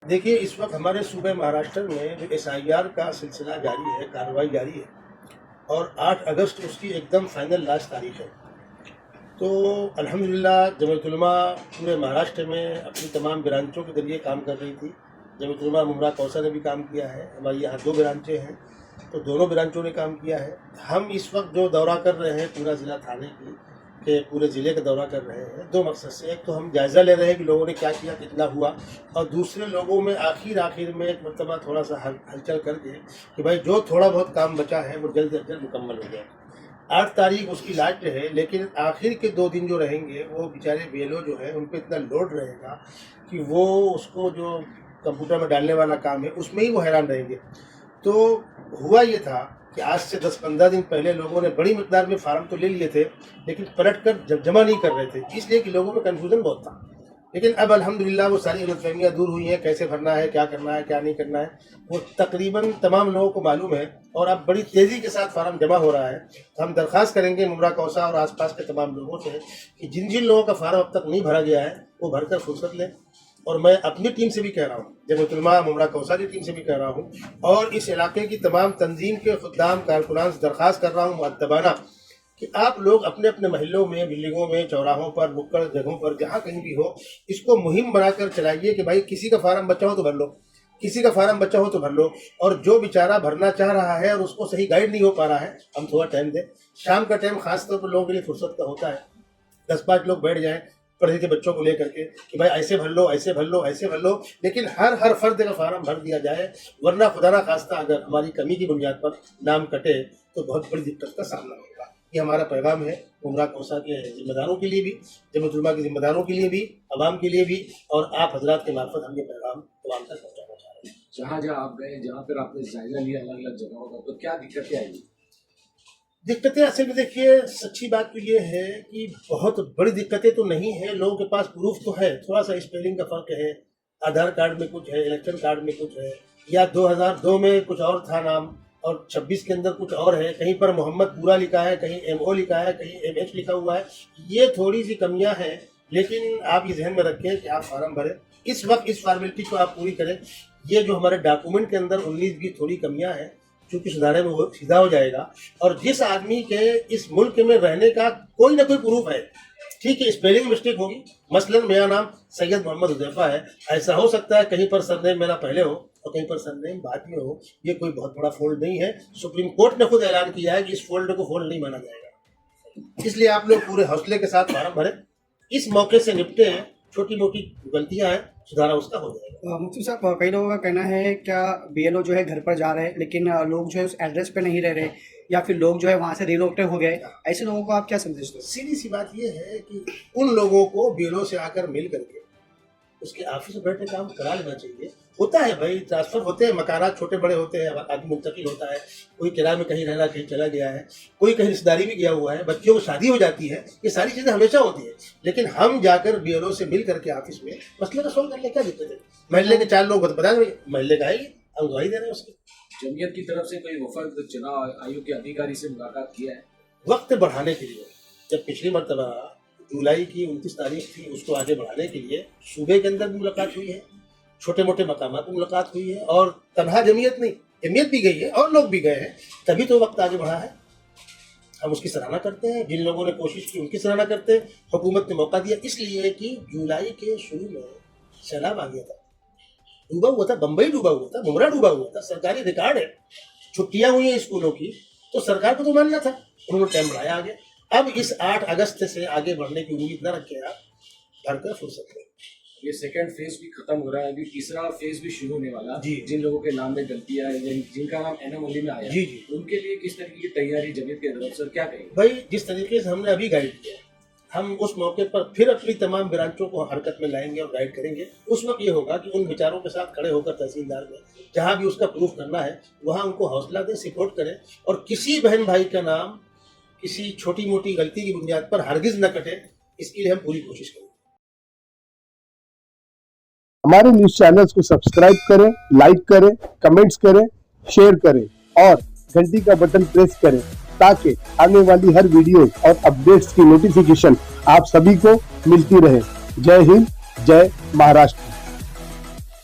देखिए, इस वक्त हमारे सूबे महाराष्ट्र में जो एसआईआर का सिलसिला जारी है, कार्रवाई जारी है और 8 अगस्त उसकी एकदम फाइनल लास्ट तारीख है। तो अल्हम्दुलिल्लाह जमीयत उलमा पूरे महाराष्ट्र में अपनी तमाम ब्रांचों के ज़रिए काम कर रही थी। जमीयत उलमा मुमरा कौसा ने भी काम किया है, हमारी यहाँ 2 ब्रांचें हैं, तो दोनों ब्रांचों ने काम किया है। हम इस वक्त जो दौरा कर रहे हैं पूरा ज़िला थाने की के पूरे ज़िले का दौरा कर रहे हैं 2 मकसद से। एक तो हम जायज़ा ले रहे हैं कि लोगों ने क्या किया, कितना हुआ, और दूसरे लोगों में आखिर में एक मरतबा थोड़ा सा हलचल करके कि भाई जो थोड़ा बहुत काम बचा है वो जल्द से जल्द मुकम्मल हो जाए। 8 तारीख उसकी लास्ट है, लेकिन आखिर के 2 दिन जो रहेंगे वो बेचारे बीएलओ जो है उन पर इतना लोड रहेगा कि वो उसको जो कंप्यूटर में डालने वाला काम है उसमें ही वो हैरान रहेंगे। तो हुआ ये था कि आज से 10-15 दिन पहले लोगों ने बड़ी मिकदार में फार्म तो ले लिए थे, लेकिन पलट कर जमा नहीं कर रहे थे, इसलिए कि लोगों में कन्फ्यूज़न बहुत था। लेकिन अब अल्हम्दुलिल्लाह वो सारी गलतफहमियाँ दूर हुई हैं, कैसे भरना है, क्या करना है, क्या नहीं करना है, वो तकरीबन तमाम लोगों को मालूम है और अब बड़ी तेज़ी के साथ फार्म जमा हो रहा है। तो हम दरख्वास्त करेंगे मुमरा कौसा और आसपास के तमाम लोगों से कि जिन जिन लोगों का फार्म अब तक नहीं भरा गया है वो भरकर फुर्सत लें। और मैं अपनी टीम से भी कह रहा हूँ, जमीयत उलमा मुमरा कौसा की टीम से भी कह रहा हूँ और इस इलाके की तमाम तंजीम के खुद्दाम कारकुनान से दरख्वास्त कर रहा हूँ मुअद्दबाना कि आप लोग अपने अपने महल्लों में, बिल्डिंगों में, चौराहों पर, नुक्कड़ जगहों पर, जहाँ कहीं भी हो, इसको मुहिम बनाकर चलाइए कि भाई किसी का फार्म बचा हो तो भर लो, किसी का फार्म बचा हो तो भर लो। और जो बेचारा भरना चाह रहा है और उसको सही गाइड नहीं हो पा रहा है, हम थोड़ा टाइम दें। शाम का टाइम खासतौर पर लोगों के लिए फुर्सत का होता है, 10-5 लोग बैठ जाएँ पढ़े के बच्चों को लेकर के कि भाई ऐसे भर लो, ऐसे भर लो, ऐसे भर लो, लेकिन हर फर्द का फार्म भर दिया जाए, वरना खुदा ना खास्ता अगर हमारी कमी की बुनियाद पर नाम कटे तो बहुत बड़ी दिक्कत का सामना होगा। ये हमारा पैगाम है मुमरा कौसा के जिम्मेदारों के लिए भी, जमीयत उलमा के जिम्मेदारों के लिए भी, अवाम के लिए भी, और आप हजरात के मार्फत हम ये पैगाम तमाम तक पहुँचाना चाह रहे हैं। जहाँ आप गए, जहाँ पर आपने जायजा लिया अलग अलग जगहों का, तो क्या दिक्कतें आई? दिक्कतें असल में देखिए, सच्ची बात तो ये है कि बहुत बड़ी दिक्कतें तो नहीं है, लोगों के पास प्रूफ तो है, थोड़ा सा स्पेलिंग का फ़र्क है, आधार कार्ड में कुछ है, इलेक्शन कार्ड में कुछ है, या 2002 में कुछ और था नाम और 26 के अंदर कुछ और है, कहीं पर मोहम्मद पूरा लिखा है, कहीं MO लिखा है, कहीं MH लिखा हुआ है। ये थोड़ी सी कमियां हैं, लेकिन आप ये ध्यान में रखें कि आप फार्म भरें, इस वक्त इस फॉर्मेलिटी को आप पूरी करें। ये जो हमारे डॉक्यूमेंट के अंदर 19 की थोड़ी कमियाँ हैं, चूँकि सुधारे में वो सीधा हो जाएगा। और जिस आदमी के इस मुल्क में रहने का कोई ना कोई प्रूफ है, ठीक है, स्पेलिंग मिस्टेक होगी, मसलन मेरा नाम सैयद मोहम्मद हुज़ैफा है, ऐसा हो सकता है कहीं पर सरनेम मेरा पहले हो और कहीं पर सरनेम बाद में हो, ये कोई बहुत बड़ा फॉल्ट नहीं है। सुप्रीम कोर्ट ने खुद ऐलान किया है कि इस फॉल्ट को फॉल्ट नहीं माना जाएगा, इसलिए आप लोग पूरे हौसले के साथ फार्म भरें, इस मौके से निपटे हैं। छोटी मोटी गलतियां हैं, सुधारा उसका हो जाएगा। मुफ्ती साहब, कई लोगों का कहना है क्या BLO जो है घर पर जा रहे हैं, लेकिन लोग जो है उस एड्रेस पे नहीं रह रहे, या फिर लोग जो है वहाँ से रिलोकेट हो गए, ऐसे लोगों को आप क्या समझते हैं? सीधी सी बात यह है कि उन लोगों को BLO से आकर मिल करके उसके ऑफिस में बैठे काम करा लेना चाहिए। होता है भाई, ट्रांसफर होते हैं, मकानात छोटे बड़े होते हैं, आदमी मुंतकिल होता है, कोई किराए में कहीं रहना, कहीं चला गया है, कोई कहीं रिश्तेदारी में गया हुआ है, बच्चों को शादी हो जाती है, ये सारी चीज़ें हमेशा होती है। लेकिन हम जाकर BLO से मिल करके ऑफिस में मसले का सॉल्व करने क्या दिक्कत है? महल्ले के 4 लोग बता दें, महल्ले का आएगी, हम गवाही दे रहे हैं उसकी। जमीयत की तरफ से कोई वफद चुनाव आयोग के अधिकारी से मुलाकात किया है? वक्त बढ़ाने के लिए, जब पिछली मरतबा जुलाई की 29 तारीख थी, उसको आगे बढ़ाने के लिए सूबे के अंदर भी मुलाकात हुई है, छोटे मोटे मकामात में मुलाकात हुई है, और तनहा जमीयत नहीं, जमीयत भी गई है और लोग भी गए हैं, तभी तो वक्त आगे बढ़ा है। हम उसकी सराहना करते हैं, जिन लोगों ने कोशिश की उनकी सराहना करते हैं। हुकूमत ने मौका दिया इसलिए कि जुलाई के शुरू में सैलाब आ गया था, डूबा हुआ था, बम्बई डूबा हुआ था, मुमरा डूबा हुआ था, सरकारी रिकॉर्ड है, छुट्टियां हुई हैं स्कूलों की, तो सरकार को तो मानना था, उन्होंने टाइम बढ़ाया आगे। अब इस 8 अगस्त से आगे बढ़ने की उम्मीद न रखें, आप भरकर फुर्सत लें। ये सेकंड फेज भी खत्म हो रहा है, अभी तीसरा फेज भी शुरू होने वाला जी। जिन लोगों के नाम में गलतियां हैं, जिनका नाम NM में आया, जी, उनके लिए किस तरीके की तैयारी जमीयत के तरफ से क्या कहेंगे? भाई, जिस तरीके से हमने अभी गाइड किया, हम उस मौके पर फिर अपनी तमाम ब्रांचों को हरकत में लाएंगे और गाइड करेंगे। उस वक्त ये होगा कि उन विचारों के साथ खड़े होकर तहसीलदार में जहाँ भी उसका प्रूफ करना है वहाँ उनको हौसला दें, सपोर्ट करें, और किसी बहन भाई का नाम किसी छोटी मोटी गलती की बुनियाद पर हरगिज न कटे, इसके लिए हम पूरी कोशिश करेंगे। हमारे न्यूज चैनल्स को सब्सक्राइब करें, लाइक करें, कमेंट्स करें, शेयर करें और घंटी का बटन प्रेस करें ताकि आने वाली हर वीडियो और अपडेट्स की नोटिफिकेशन आप सभी को मिलती रहे। जय हिंद, जय महाराष्ट्र।